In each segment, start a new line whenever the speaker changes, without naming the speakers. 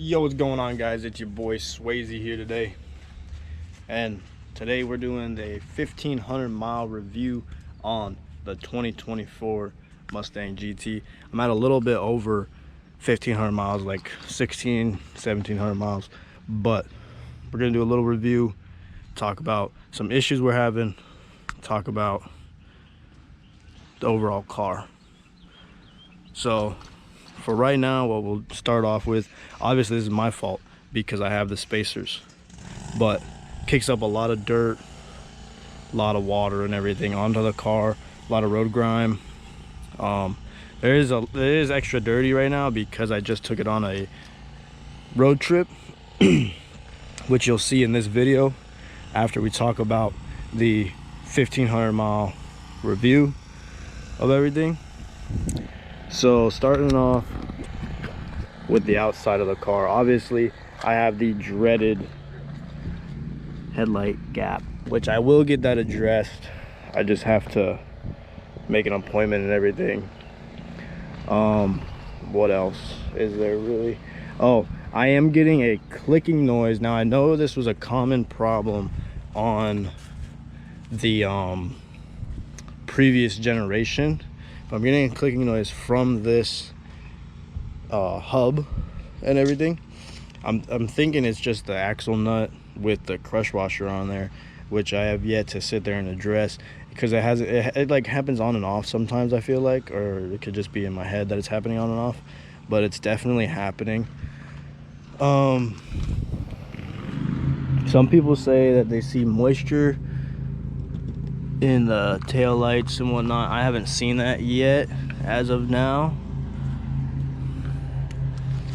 Yo, what's going on, guys? It's your boy Swayze here today, and today we're doing the 1,500 mile review on the 2024 Mustang GT. I'm at a little bit over 1,500 miles, like 1,700 miles, but we're gonna do a little review, talk about some issues we're having, talk about the overall car. So for right now, what we'll start off with, obviously this is my fault because I have the spacers, but kicks up a lot of dirt, a lot of water and everything onto the car, a lot of road grime. It is extra dirty right now because I just took it on a road trip, which you'll see in this video after we talk about the 1,500 mile review of everything. So starting off with the outside of the car, obviously I have the dreaded headlight gap, which I will get that addressed. I just have to make an appointment and everything. What else is there really? Oh, I am getting a clicking noise. Now I know this was a common problem on the previous generation. I'm getting a clicking noise from this hub and everything. I'm thinking it's just the axle nut with the crush washer on there, which I have yet to sit there and address because it like happens on and off sometimes, I feel like, or it could just be in my head that it's happening on and off, but it's definitely happening. Some people say that they see moisture in the tail lights and whatnot. I haven't seen that yet as of now.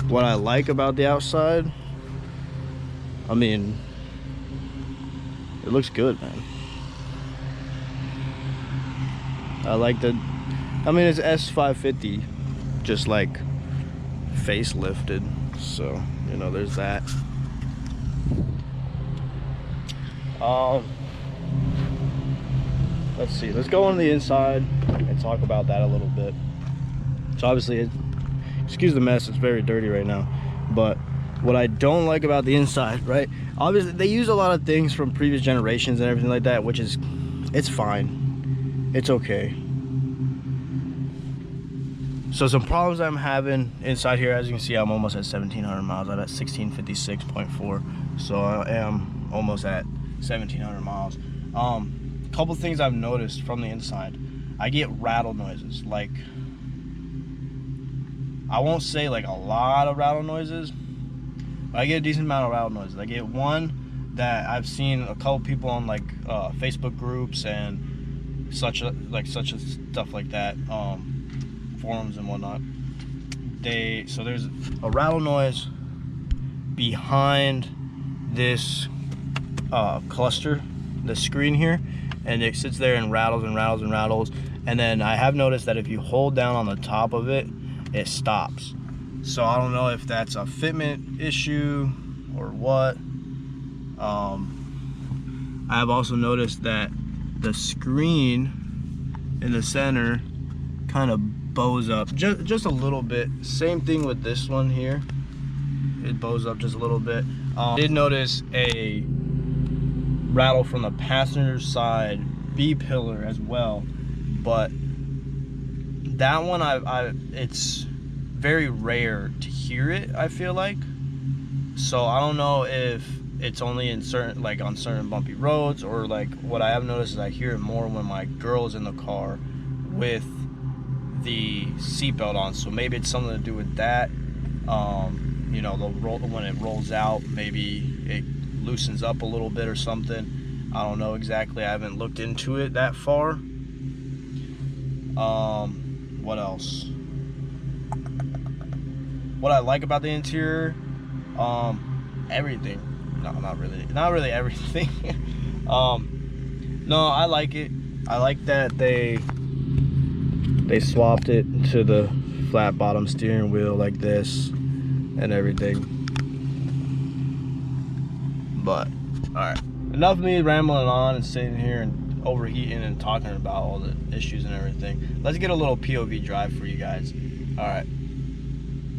What I like about the outside, I mean, it looks good, man. I like the, I mean, it's S550, just like facelifted, so you know, there's that. Let's see, let's go on the inside and talk about that a little bit. So obviously, excuse the mess, it's very dirty right now, but what I don't like about the inside, right, obviously they use a lot of things from previous generations and everything like that, which is, it's fine, it's okay. So some problems I'm having inside here, as you can see, I'm almost at 1,700 miles. I'm at 1656.4, so I am almost at 1,700 miles. Couple things I've noticed from the inside, I get rattle noises. Like, I won't say like a lot of rattle noises, but I get a decent amount of rattle noises. I get one that I've seen a couple people on like Facebook groups and such stuff like that, forums and whatnot. So there's a rattle noise behind this cluster, the screen here, and it sits there and rattles and rattles and rattles. And then I have noticed that if you hold down on the top of it, it stops. So I don't know if that's a fitment issue or what. I have also noticed that the screen in the center kind of bows up just a little bit. Same thing with this one here. It bows up just a little bit. I did notice a rattle from the passenger side B pillar as well, but that one it's very rare to hear it, I feel like. So I don't know if it's only in certain, like on certain bumpy roads, or like what I have noticed is I hear it more when my girl's in the car with the seatbelt on. So maybe it's something to do with that. You know, when it rolls out, maybe it loosens up a little bit or something. I don't know exactly, I haven't looked into it that far. What else? What I like about the interior, everything. No, not really everything. No, I like it. I like that they swapped it to the flat bottom steering wheel like this and everything. But all right, enough of me rambling on and sitting here and overheating and talking about all the issues and everything. Let's get a little POV drive for you guys. All right,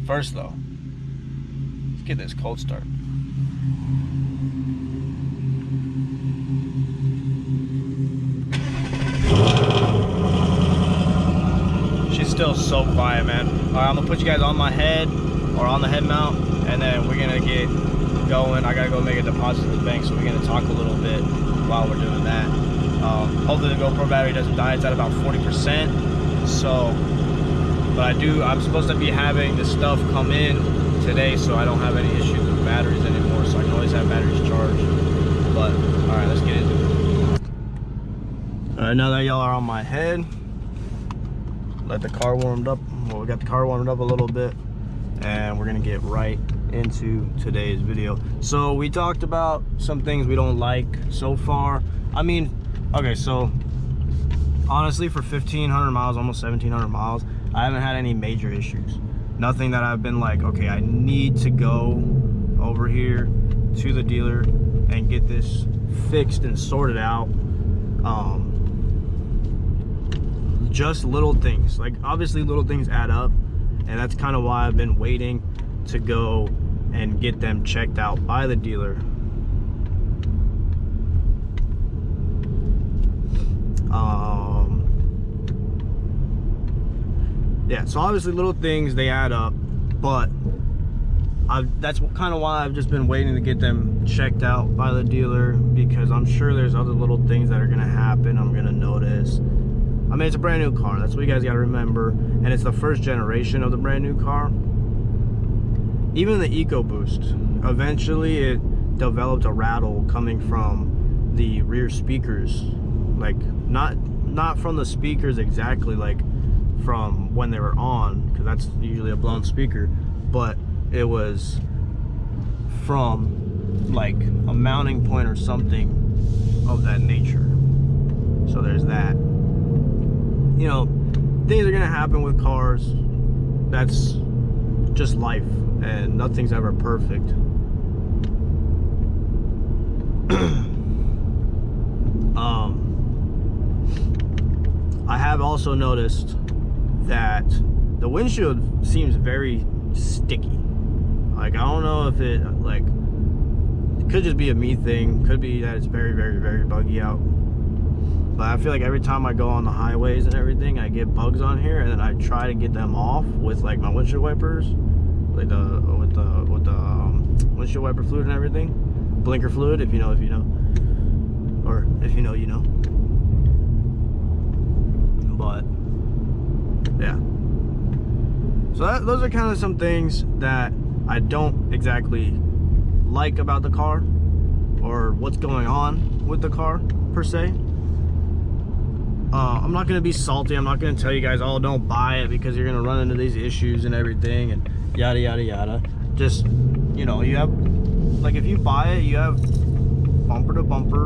first though, get this cold start. She's still so quiet, man. All right, I'm gonna put you guys on my head or on the head mount, and then we're gonna get going. I gotta go make a deposit to the bank, so we're gonna talk a little bit while we're doing that. Hopefully the GoPro battery doesn't die. It's at about 40%. So, but I'm supposed to be having this stuff come in today, so I don't have any issues with batteries anymore. So I can always have batteries charged. But all right, let's get into it. All right, now that y'all are on my head, let the car warmed up. Well, we got the car warmed up a little bit, and we're gonna get right into today's video. So we talked about some things we don't like so far. I mean, okay, so honestly, for 1,500 miles, almost 1,700 miles, I haven't had any major issues. Nothing that I've been like, okay, I need to go over here to the dealer and get this fixed and sorted out. Just little things, like obviously little things add up, and that's kind of why I've been waiting to go and get them checked out by the dealer. Yeah, so obviously little things, they add up, but that's kind of why I've just been waiting to get them checked out by the dealer, because I'm sure there's other little things that are gonna happen, I'm gonna notice. I mean, it's a brand new car, that's what you guys gotta remember, and it's the first generation of the brand new car. Even the EcoBoost, eventually it developed a rattle coming from the rear speakers, like not from the speakers exactly, like from when they were on, because that's usually a blown speaker, but it was from like a mounting point or something of that nature. So there's that. You know, things are gonna happen with cars. That's just life, and nothing's ever perfect. I have also noticed that the windshield seems very sticky. Like, I don't know if it could just be a me thing, could be that it's very, very, very buggy out, but I feel like every time I go on the highways and everything, I get bugs on here, and then I try to get them off with like my windshield wipers, like with the windshield wiper fluid and everything, blinker fluid, if you know, or if you know, you know. But yeah, so those are kind of some things that I don't exactly like about the car, or what's going on with the car per se. I'm not gonna be salty. I'm not gonna tell you guys, oh, don't buy it because you're gonna run into these issues and everything and yada yada yada. Just, you know, you have, like, if you buy it, you have bumper to bumper,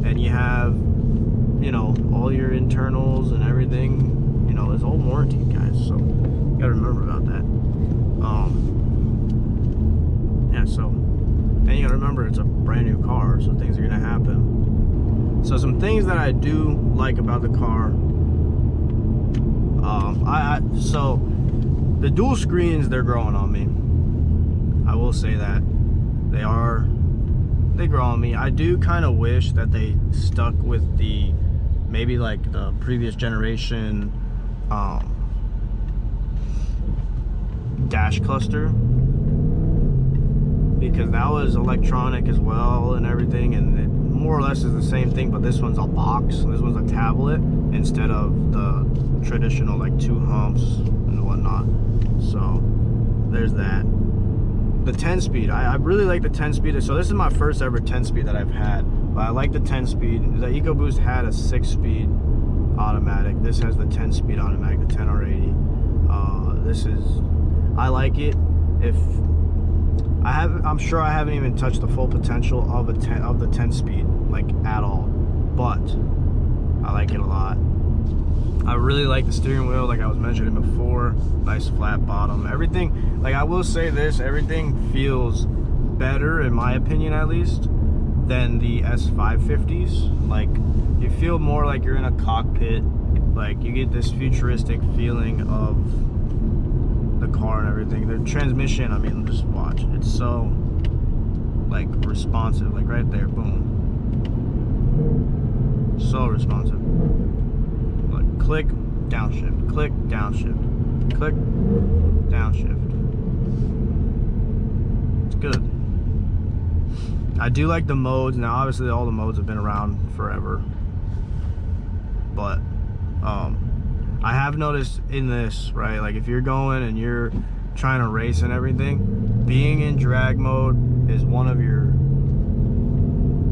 and you have, you know, all your internals and everything. You know, it's all warranty, guys, so you gotta remember about that. Yeah, so, and you gotta remember it's a brand new car, so things are gonna happen. So some things that I do like about the car, so the dual screens, they're growing on me. I will say that they grow on me. I do kind of wish that they stuck with the, maybe like the previous generation dash cluster, because that was electronic as well and everything, and it more or less is the same thing, but this one's a box, this one's a tablet instead of the traditional like 2 humps and whatnot. So there's that. The 10-speed, I really like the 10-speed. So this is my first ever 10-speed that I've had, but I like the 10-speed. The EcoBoost had a 6-speed automatic. This has the 10-speed automatic, the 10R80. This is, I like it. I'm sure I haven't even touched the full potential of the 10-speed, like, at all, but I like it a lot. I really like the steering wheel, like I was mentioning before. Nice flat bottom. Everything, like, I will say this, everything feels better, in my opinion at least, than the S550s. Like, you feel more like you're in a cockpit. Like, you get this futuristic feeling of the car and everything. The transmission, I mean, just watch. It's so like responsive, like right there, boom. So responsive. Like click, downshift, click, downshift, click, downshift. It's good. I do like the modes. Now obviously all the modes have been around forever, but I have noticed in this, right, like if you're going and you're trying to race and everything, being in drag mode is one of your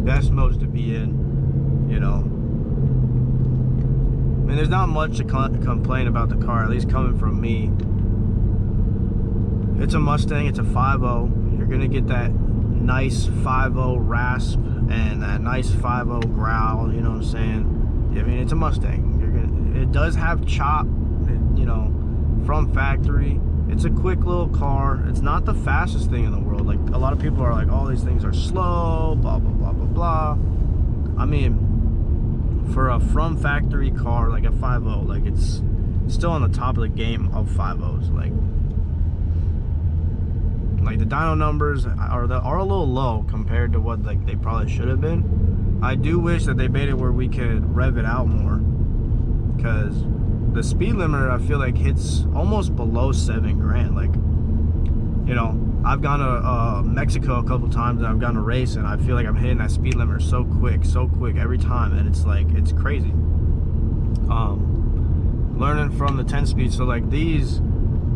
best modes to be in, you know. I mean, there's not much to complain about the car, at least coming from me. It's a Mustang, it's a 5.0. You're gonna get that nice 5.0 rasp and that nice 5.0 growl, you know what I'm saying? I mean, it's a Mustang. It does have chop, you know, from factory. It's a quick little car. It's not the fastest thing in the world. Like, a lot of people are like, all these things are slow, blah, blah, blah, blah, blah. I mean, for a from factory car, like a 5.0, like it's still on the top of the game of 5.0s. Like the dyno numbers are a little low compared to what like they probably should have been. I do wish that they made it where we could rev it out more, because the speed limiter I feel like hits almost below 7 grand. Like, you know, I've gone to Mexico a couple times and I've gone to race and I feel like I'm hitting that speed limiter so quick every time, and it's like, it's crazy. Learning from the 10 speed, so like these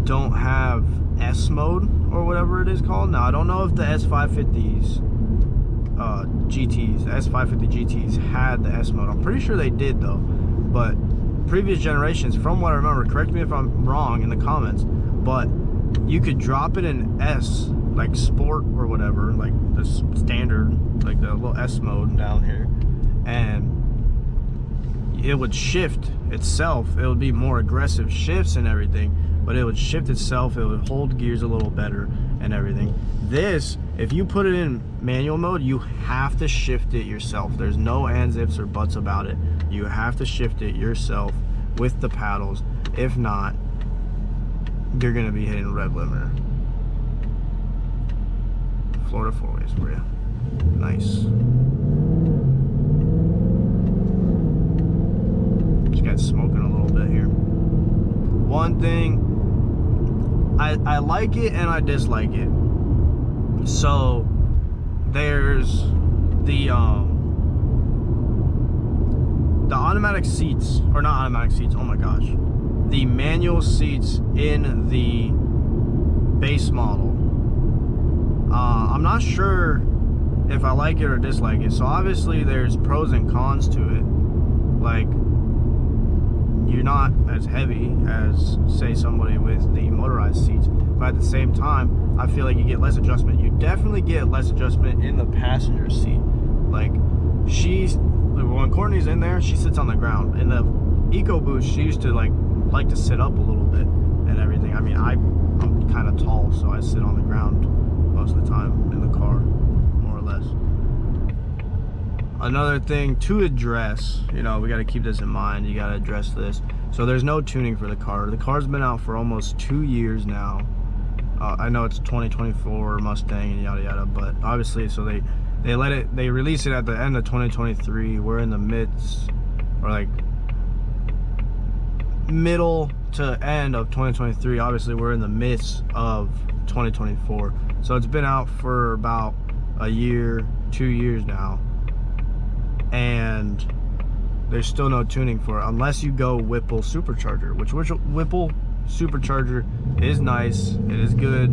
don't have S mode or whatever it is called. Now I don't know if the S550s GTs, the S550 GTs had the S mode. I'm pretty sure they did though, but previous generations, from what I remember, correct me if I'm wrong in the comments, but you could drop it in S, like sport or whatever, like the standard, like the little S mode down here, and it would shift itself. It would be more aggressive shifts and everything, but it would shift itself. It would hold gears a little better and everything. This, if you put it in manual mode, you have to shift it yourself. There's no ands, ifs, or buts about it. You have to shift it yourself with the paddles. If not, you're gonna be hitting rev limiter. Florida four-ways for you. Nice. Just got smoking a little bit here. One thing, I like it and I dislike it. So there's the automatic seats, or not automatic seats, oh my gosh, the manual seats in the base model. I'm not sure if I like it or dislike it. So obviously there's pros and cons to it. Like, you're not as heavy as, say, somebody with the motorized seats, but at the same time, I feel like you get less adjustment. You definitely get less adjustment in the passenger seat. Like, when Courtney's in there, she sits on the ground. In the EcoBoost, she used to like to sit up a little bit and everything. I mean, I'm kind of tall, so I sit on the ground most of the time in the car, more or less. Another thing to address, you know, we got to keep this in mind. You got to address this. So there's no tuning for the car. The car's been out for almost 2 years now. I know it's 2024 Mustang and yada yada, but obviously, so they release it at the end of 2023. We're in the midst, or like middle to end of 2023. Obviously, we're in the midst of 2024. So it's been out for about a year, 2 years now, and there's still no tuning for it unless you go Whipple supercharger, which Whipple supercharger is nice, it is good,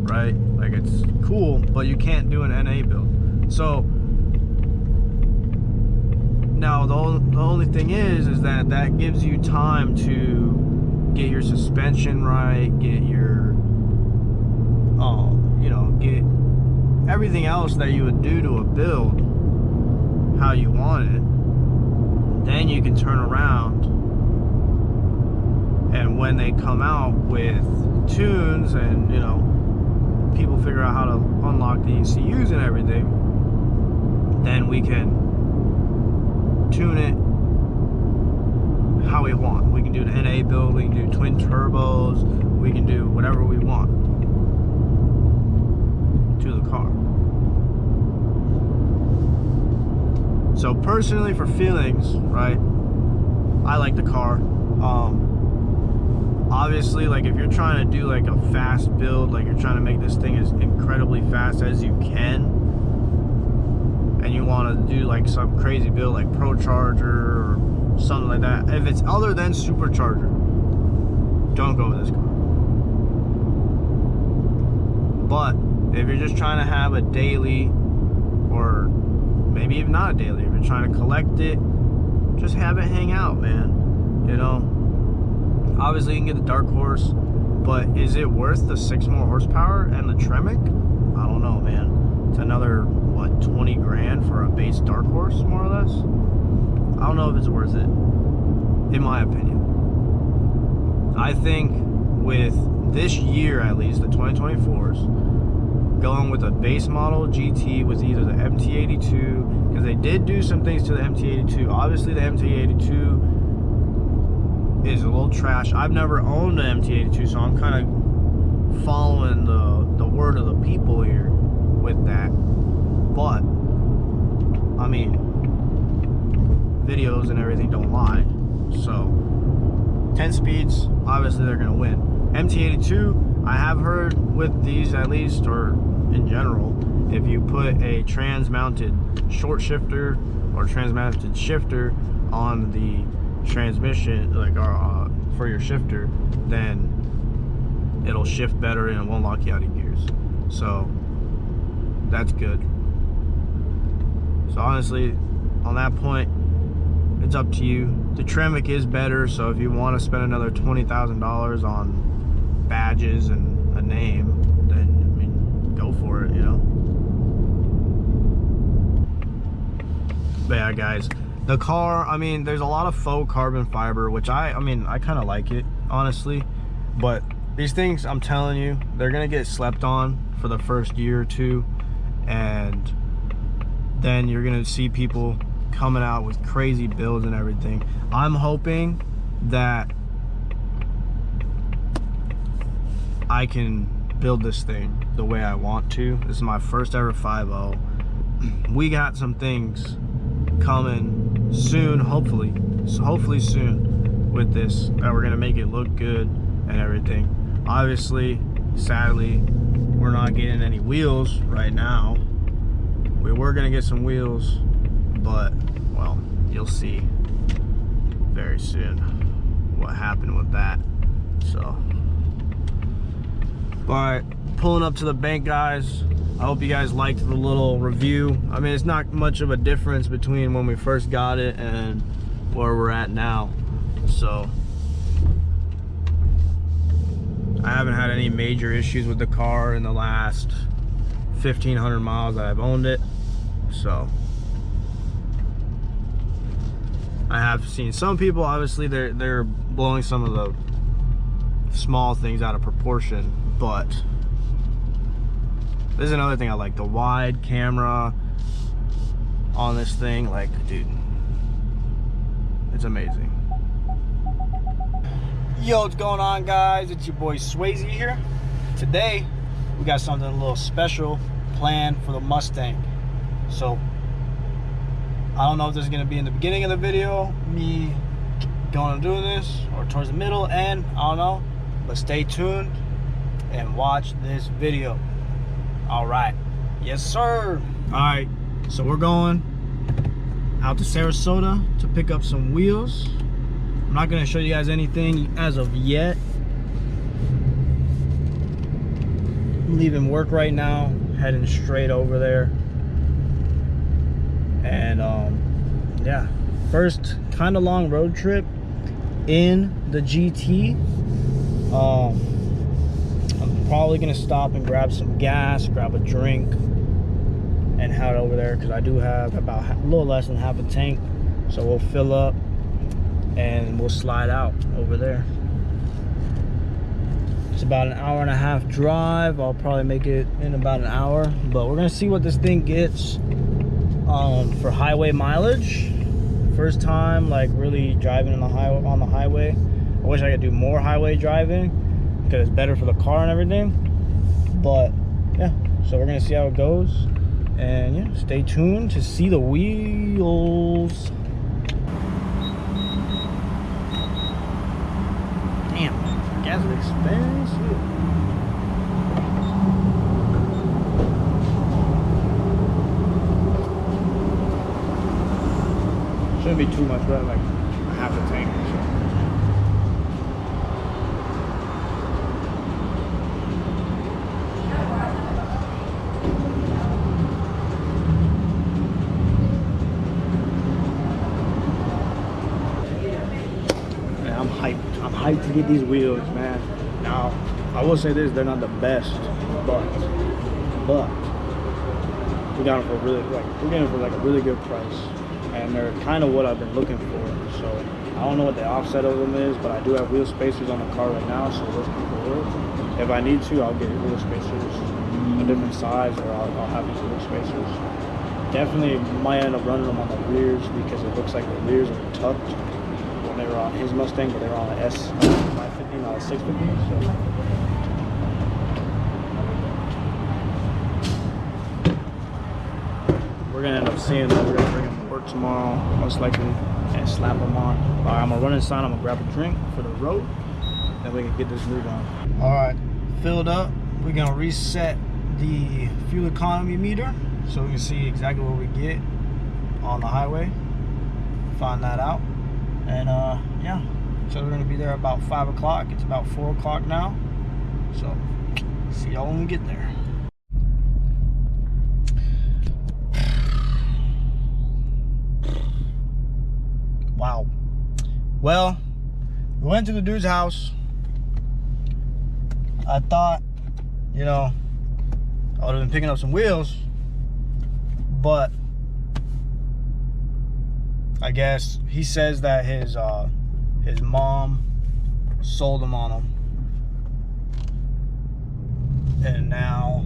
right? Like, it's cool, but you can't do an NA build. So now the only thing is that gives you time to get your suspension right, get your you know, get everything else that you would do to a build how you want it. Then you can turn around, and when they come out with tunes and, you know, people figure out how to unlock the ECUs and everything, then we can tune it how we want. We can do an NA build, we can do twin turbos, we can do whatever we want to the car. So personally, for feelings, right, I like the car. Obviously, like if you're trying to do like a fast build, like you're trying to make this thing as incredibly fast as you can, and you want to do like some crazy build like Pro Charger or something like that, if it's other than Supercharger, don't go with this car. But if you're just trying to have a daily, or maybe even not a daily, if you're trying to collect it, just have it hang out, man. You know, obviously you can get the Dark Horse, but is it worth the 6 more horsepower and the Tremec? I don't know, man. It's another, what, 20 grand for a base Dark Horse, more or less? I don't know if it's worth it, in my opinion. I think with this year, at least, the 2024s, going with a base model GT with either the MT82, because they did do some things to the MT82. Obviously, the MT82 is a little trash. I've never owned an MT82, so I'm kind of following the word of the people here with that. But I mean, videos and everything don't lie. So 10 speeds, obviously they're gonna win. MT82, I have heard with these, at least, or in general, if you put a trans-mounted short shifter or trans-mounted shifter on the transmission, like for your shifter, then it'll shift better and it won't lock you out of gears. So that's good. So honestly, on that point, it's up to you. The Tremec is better, so if you want to spend another $20,000 on badges and a name, then I mean, go for it, you know. But yeah, guys, the car, I mean, there's a lot of faux carbon fiber, which I mean, I kind of like it, honestly. But these things, I'm telling you, they're gonna get slept on for the first year or two, and then you're gonna see people coming out with crazy builds and everything. I'm hoping that I can build this thing the way I want to. This is my first ever 5.0. We got some things coming soon, hopefully soon, with this, that we're gonna make it look good and everything. Obviously, sadly, we're not getting any wheels right now. We were gonna get some wheels, but well, you'll see very soon what happened with that. So, but pulling up to the bank, guys. I hope you guys liked the little review. I mean, it's not much of a difference between when we first got it and where we're at now. So I haven't had any major issues with the car in the last 1,500 miles that I've owned it. So I have seen some people, obviously they're blowing some of the small things out of proportion, but this is another thing I like, the wide camera on this thing. Like, dude, it's amazing. Yo, what's going on, guys? It's your boy Swayze here. Today we got something a little special planned for the Mustang. So I don't know if this is going to be in the beginning of the video, me going and doing this, or towards the middle, and I don't know, but stay tuned and watch this video. All right, yes sir. All right, so we're going out to Sarasota to pick up some wheels. I'm not gonna show you guys anything as of yet. I'm leaving work right now, heading straight over there. And yeah, first kind of long road trip in the GT. I'm probably gonna stop and grab some gas, grab a drink, and head over there, because I do have about a little less than half a tank. So we'll fill up and we'll slide out over there. It's about an hour and a half drive. I'll probably make it in about an hour, but we're gonna see what this thing gets for highway mileage. First time like really driving on the highway. I wish I could do more highway driving because it's better for the car and everything. But yeah, so we're gonna see how it goes, and yeah, stay tuned to see the wheels. Damn, gas is expensive. Shouldn't be too much, but like half a tank or so. Man, I'm hyped to get these wheels, man. Now, I will say this, they're not the best, but we got them for really, we're getting them for like a really good price. And they're kind of what I've been looking for. So I don't know what the offset of them is, but I do have wheel spacers on the car right now, so those can work. If I need to, I'll get wheel spacers a different size, or I'll have these wheel spacers. Definitely might end up running them on the rears because it looks like the rears are tucked when they were on his Mustang, but they were on the S550, not a 650. So. We're gonna end up seeing that. We're gonna bring them to work tomorrow, most likely, and slap them on. I'm gonna run inside. I'm gonna grab a drink for the road, then we can get this moved on. All right, filled up. We're gonna reset the fuel economy meter so we can see exactly what we get on the highway. Find that out, and yeah. So we're gonna be there about 5 o'clock. It's about 4 o'clock now. So see y'all when we get there. Wow. Well, we went to the dude's house. I thought, you know, I would have been picking up some wheels, but I guess he says that his mom sold them on him, and now,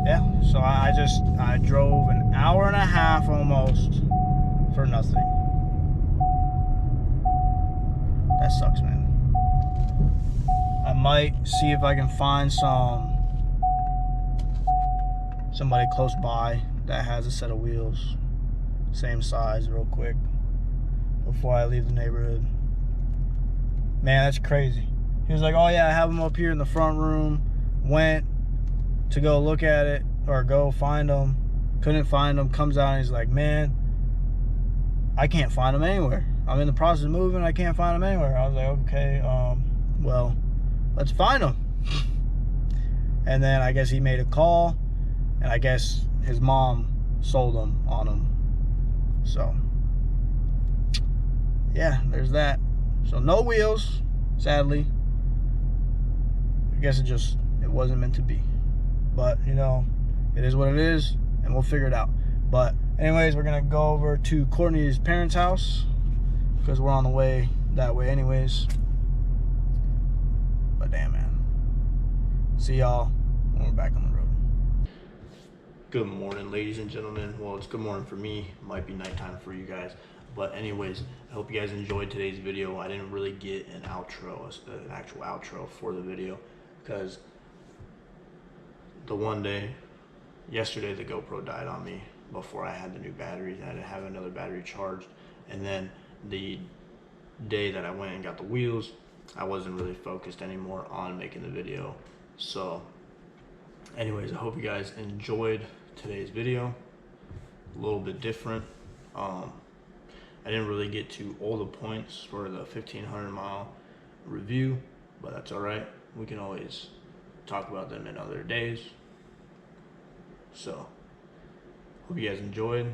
yeah. So I drove an hour and a half almost for nothing. That sucks, man. I might see if I can find somebody close by that has a set of wheels same size real quick before I leave the neighborhood. Man, that's crazy. He was like, oh yeah, I have them up here in the front room. Went to go look at it or go find them, couldn't find them. Comes out and he's like, man, I can't find them anywhere. I'm in the process of moving. I can't find them anywhere. I was like, okay, well, let's find them. And then I guess he made a call, and I guess his mom sold them on him. So yeah, there's that. So no wheels, sadly. I guess it wasn't meant to be. But you know, it is what it is, and we'll figure it out. But anyways, we're gonna go over to Courtney's parents' house because we're on the way that way anyways. But damn, man. See y'all when we're back on the road. Good morning, ladies and gentlemen. Well, it's good morning for me. It might be nighttime for you guys. But anyways, I hope you guys enjoyed today's video. I didn't really get an outro, an actual outro for the video, because the one day, yesterday, the GoPro died on me before I had the new batteries. I didn't have another battery charged. And then the day that I went and got the wheels, I wasn't really focused anymore on making the video. So anyways, I hope you guys enjoyed today's video. A little bit different. I didn't really get to all the points for the 1,500 mile review, but that's all right. We can always talk about them in other days. So hope you guys enjoyed.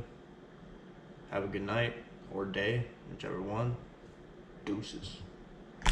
Have a good night or day, whichever one. Deuces.